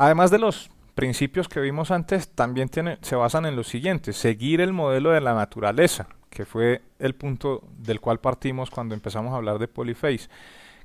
Además de los principios que vimos antes, también se basan en los siguientes: seguir el modelo de la naturaleza, que fue el punto del cual partimos cuando empezamos a hablar de Polyface.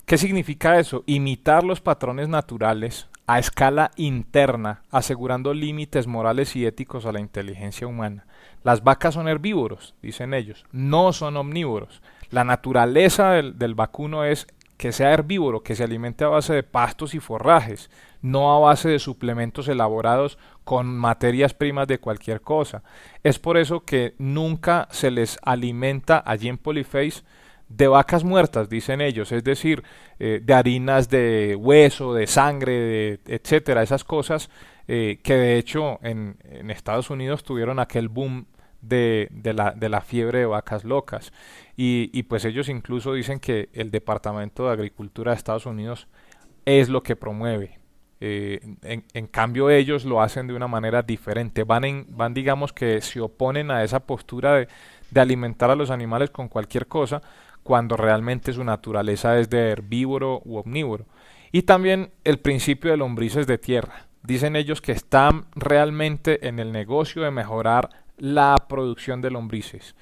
¿Qué significa eso? Imitar los patrones naturales a escala interna, asegurando límites morales y éticos a la inteligencia humana. Las vacas son herbívoros, dicen ellos, no son omnívoros. La naturaleza del vacuno es que sea herbívoro, que se alimente a base de pastos y forrajes, no a base de suplementos elaborados con materias primas de cualquier cosa. Es por eso que nunca se les alimenta allí en Polyface de vacas muertas, dicen ellos, es decir, de harinas de hueso, de sangre, etcétera, esas cosas que de hecho en Estados Unidos tuvieron aquel boom de la fiebre de vacas locas. Y pues ellos incluso dicen que el Departamento de Agricultura de Estados Unidos es lo que promueve. En cambio ellos lo hacen de una manera diferente, van digamos que se oponen a esa postura de alimentar a los animales con cualquier cosa, cuando realmente su naturaleza es de herbívoro u omnívoro. Y también el principio de lombrices de tierra. Dicen ellos que están realmente en el negocio de mejorar la producción de lombrices,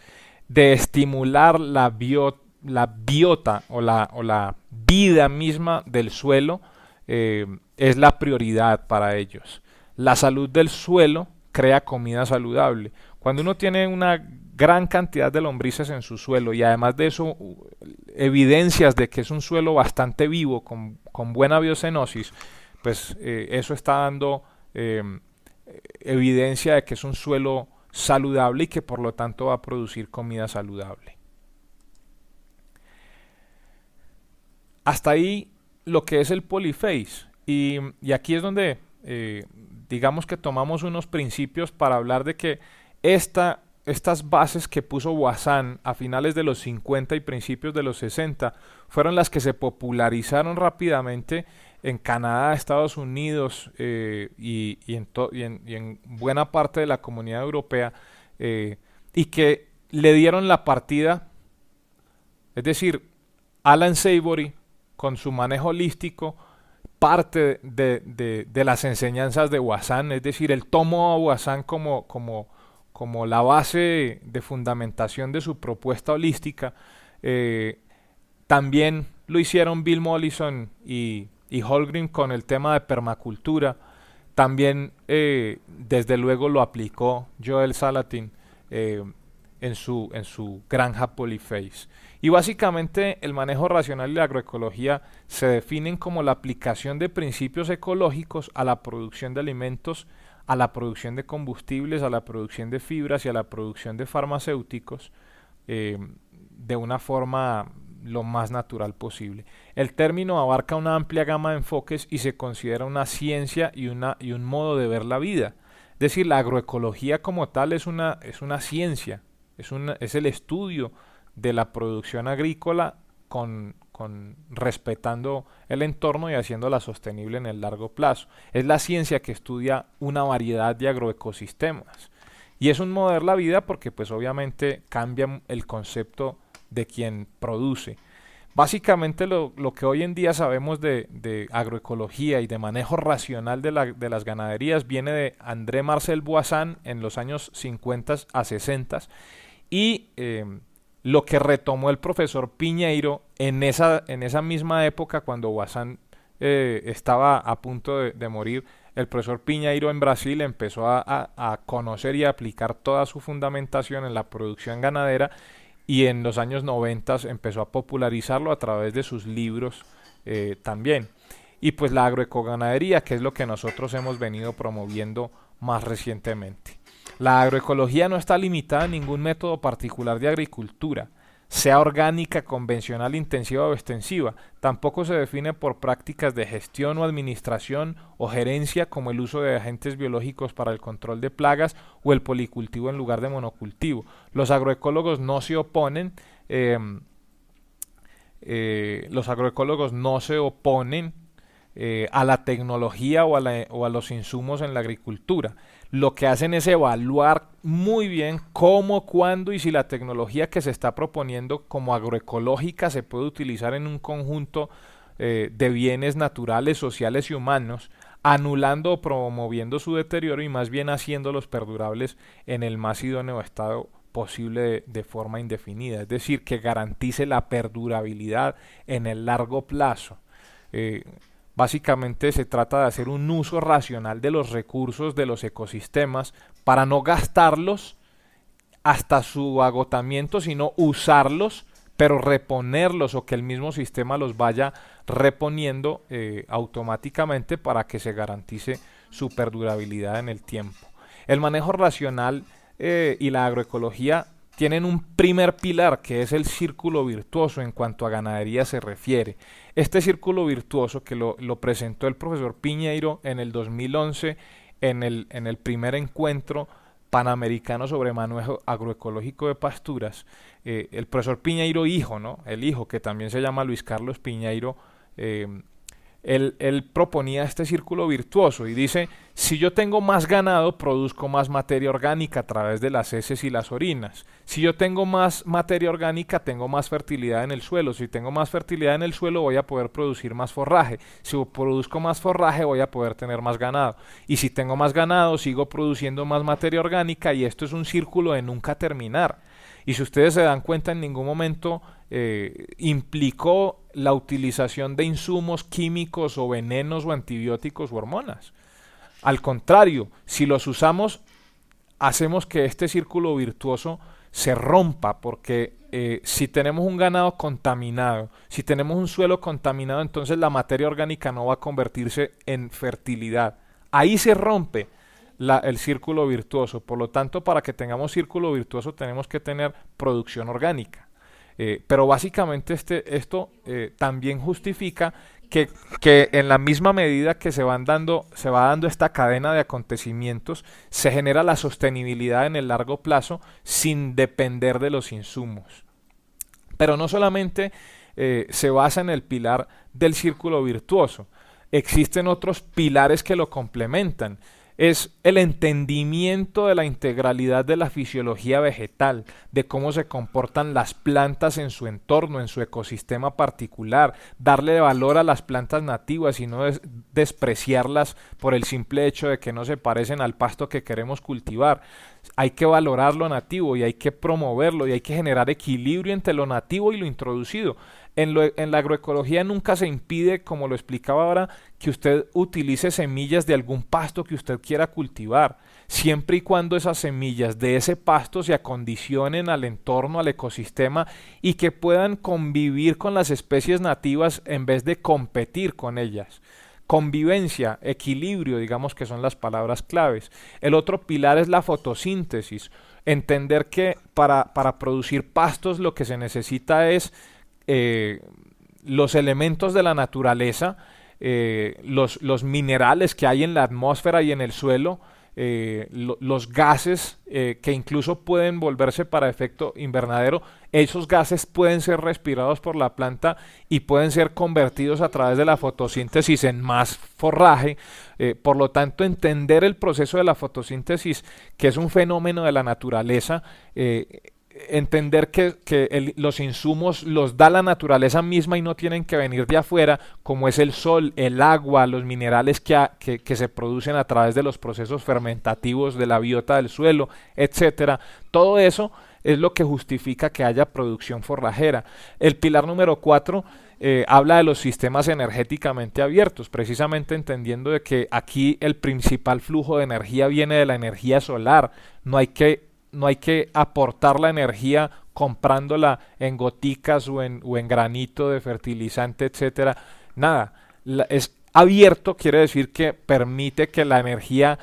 de estimular la biota o la vida misma del suelo, es la prioridad para ellos. La salud del suelo crea comida saludable. Cuando uno tiene una gran cantidad de lombrices en su suelo y además de eso evidencias de que es un suelo bastante vivo, con buena biocenosis, pues eso está dando evidencia de que es un suelo saludable y que por lo tanto va a producir comida saludable. Hasta ahí lo que es el Polyface. Y aquí es donde digamos que tomamos unos principios para hablar de que estas bases que puso Wassan a finales de los 50 y principios de los 60 fueron las que se popularizaron rápidamente en Canadá, Estados Unidos y en buena parte de la comunidad europea, y que le dieron la partida, es decir, Alan Savory con su manejo holístico parte de las enseñanzas de Wassan, es decir, él tomó a Wassan como la base de fundamentación de su propuesta holística. También lo hicieron Bill Mollison y Holmgren con el tema de permacultura. También desde luego lo aplicó Joel Salatin en su granja Polyface. Y básicamente el manejo racional y la agroecología se definen como la aplicación de principios ecológicos a la producción de alimentos, a la producción de combustibles, a la producción de fibras y a la producción de farmacéuticos, de una forma lo más natural posible. El término abarca una amplia gama de enfoques y se considera una ciencia y un modo de ver la vida. Es decir, la agroecología como tal es una ciencia, es el estudio de la producción agrícola respetando el entorno y haciéndola sostenible en el largo plazo. Es la ciencia que estudia una variedad de agroecosistemas. Y es un modo de ver la vida porque pues obviamente cambia el concepto de quien produce. Básicamente lo que hoy en día sabemos de agroecología y de manejo racional de las ganaderías viene de André Marcel Boissan en los años 50 a 60 y lo que retomó el profesor Piñeiro en esa misma época cuando Boissan estaba a punto de morir. El profesor Piñeiro en Brasil empezó a conocer y a aplicar toda su fundamentación en la producción ganadera y en los años 90 empezó a popularizarlo a través de sus libros también. Y pues la agroecoganadería, que es lo que nosotros hemos venido promoviendo más recientemente. La agroecología no está limitada a ningún método particular de agricultura, sea orgánica, convencional, intensiva o extensiva. Tampoco se define por prácticas de gestión o administración o gerencia como el uso de agentes biológicos para el control de plagas o el policultivo en lugar de monocultivo. Los agroecólogos no se oponen, a la tecnología o a los insumos en la agricultura. Lo que hacen es evaluar muy bien cómo, cuándo y si la tecnología que se está proponiendo como agroecológica se puede utilizar en un conjunto de bienes naturales, sociales y humanos anulando o promoviendo su deterioro y más bien haciéndolos perdurables en el más idóneo estado posible de forma indefinida, es decir, que garantice la perdurabilidad en el largo plazo. Eh, Básicamente se trata de hacer un uso racional de los recursos de los ecosistemas para no gastarlos hasta su agotamiento, sino usarlos, pero reponerlos o que el mismo sistema los vaya reponiendo automáticamente para que se garantice su perdurabilidad en el tiempo. El manejo racional y la agroecología tienen un primer pilar que es el círculo virtuoso en cuanto a ganadería se refiere. Este círculo virtuoso que lo presentó el profesor Piñeiro en el 2011 en el primer encuentro panamericano sobre manejo agroecológico de pasturas, el profesor Piñeiro hijo, ¿no? El hijo que también se llama Luis Carlos Piñeiro, eh, él proponía este círculo virtuoso y dice, si yo tengo más ganado, produzco más materia orgánica a través de las heces y las orinas. Si yo tengo más materia orgánica, tengo más fertilidad en el suelo. Si tengo más fertilidad en el suelo, voy a poder producir más forraje. Si produzco más forraje, voy a poder tener más ganado. Y si tengo más ganado, sigo produciendo más materia orgánica y esto es un círculo de nunca terminar. Y si ustedes se dan cuenta, en ningún momento implicó la utilización de insumos químicos o venenos o antibióticos o hormonas. Al contrario, si los usamos, hacemos que este círculo virtuoso se rompa, porque si tenemos un ganado contaminado, si tenemos un suelo contaminado, entonces la materia orgánica no va a convertirse en fertilidad. Ahí se rompe el círculo virtuoso. Por lo tanto, para que tengamos círculo virtuoso tenemos que tener producción orgánica. Pero básicamente esto también justifica que en la misma medida que se va dando esta cadena de acontecimientos, se genera la sostenibilidad en el largo plazo sin depender de los insumos. Pero no solamente se basa en el pilar del círculo virtuoso, existen otros pilares que lo complementan. Es el entendimiento de la integralidad de la fisiología vegetal, de cómo se comportan las plantas en su entorno, en su ecosistema particular, darle valor a las plantas nativas y no despreciarlas por el simple hecho de que no se parecen al pasto que queremos cultivar. Hay que valorar lo nativo y hay que promoverlo y hay que generar equilibrio entre lo nativo y lo introducido. En la agroecología nunca se impide, como lo explicaba ahora, que usted utilice semillas de algún pasto que usted quiera cultivar, siempre y cuando esas semillas de ese pasto se acondicionen al entorno, al ecosistema y que puedan convivir con las especies nativas en vez de competir con ellas. Convivencia, equilibrio, digamos que son las palabras claves. El otro pilar es la fotosíntesis. Entender que para producir pastos lo que se necesita es los elementos de la naturaleza, los minerales que hay en la atmósfera y en el suelo, los gases que incluso pueden volverse para efecto invernadero, esos gases pueden ser respirados por la planta y pueden ser convertidos a través de la fotosíntesis en más forraje. Por lo tanto, entender el proceso de la fotosíntesis, que es un fenómeno de la naturaleza, entender que los insumos los da la naturaleza misma y no tienen que venir de afuera, como es el sol, el agua, los minerales que se producen a través de los procesos fermentativos de la biota del suelo, etcétera. Todo eso es lo que justifica que haya producción forrajera. El pilar número 4 habla de los sistemas energéticamente abiertos, precisamente entendiendo de que aquí el principal flujo de energía viene de la energía solar. No hay que aportar la energía comprándola en goticas o en granito de fertilizante, etcétera. Nada, es abierto, quiere decir que permite que la energía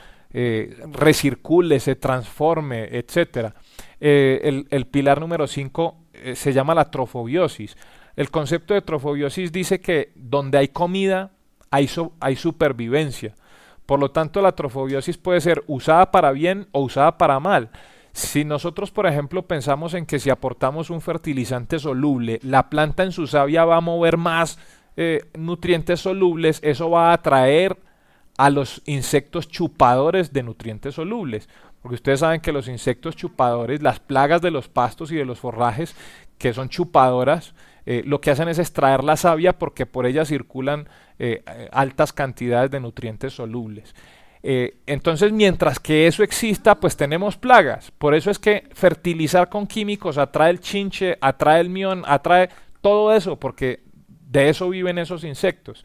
recircule, se transforme, etcétera. El pilar número 5 se llama la trofobiosis. El concepto de trofobiosis dice que donde hay comida hay supervivencia. Por lo tanto, la trofobiosis puede ser usada para bien o usada para mal. Si nosotros, por ejemplo, pensamos en que si aportamos un fertilizante soluble, la planta en su savia va a mover más nutrientes solubles, eso va a atraer a los insectos chupadores de nutrientes solubles. Porque ustedes saben que los insectos chupadores, las plagas de los pastos y de los forrajes, que son chupadoras, lo que hacen es extraer la savia porque por ella circulan altas cantidades de nutrientes solubles. Entonces, mientras que eso exista, pues tenemos plagas. Por eso es que fertilizar con químicos atrae el chinche, atrae el mión, atrae todo eso, porque de eso viven esos insectos.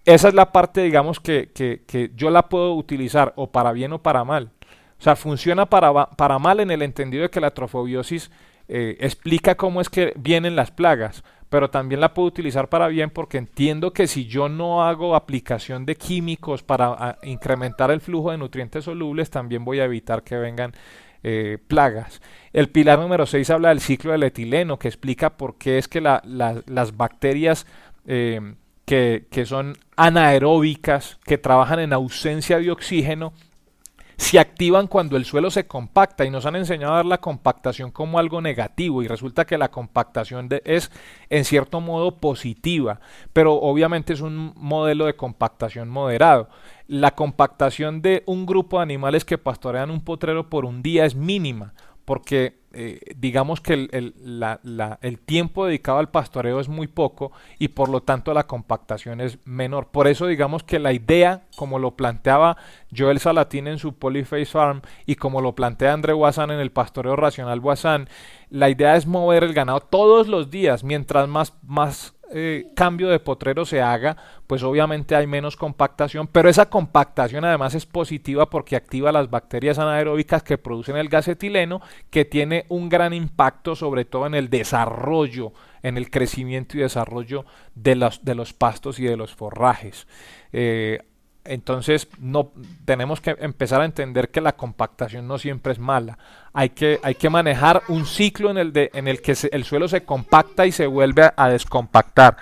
Esa es la parte, digamos, que yo la puedo utilizar o para bien o para mal. O sea, funciona para mal en el entendido de que la trofobiosis explica cómo es que vienen las plagas, pero también la puedo utilizar para bien porque entiendo que si yo no hago aplicación de químicos para incrementar el flujo de nutrientes solubles, también voy a evitar que vengan plagas. El pilar número 6 habla del ciclo del etileno, que explica por qué es que las bacterias que son anaeróbicas, que trabajan en ausencia de oxígeno, se activan cuando el suelo se compacta, y nos han enseñado a ver la compactación como algo negativo, y resulta que la compactación es en cierto modo positiva, pero obviamente es un modelo de compactación moderado. La compactación de un grupo de animales que pastorean un potrero por un día es mínima, porque digamos que el tiempo dedicado al pastoreo es muy poco y por lo tanto la compactación es menor. Por eso digamos que la idea, como lo planteaba Joel Salatin en su Polyface Farm y como lo plantea André Bazin en el Pastoreo Racional Bazin, la idea es mover el ganado todos los días. Mientras más cambio de potrero se haga, pues obviamente hay menos compactación, pero esa compactación además es positiva porque activa las bacterias anaeróbicas que producen el gas etileno, que tiene un gran impacto sobre todo en el desarrollo, en el crecimiento y desarrollo de los pastos y de los forrajes. Entonces tenemos que empezar a entender que la compactación no siempre es mala. Hay que manejar un ciclo en el que el suelo se compacta y se vuelve a descompactar.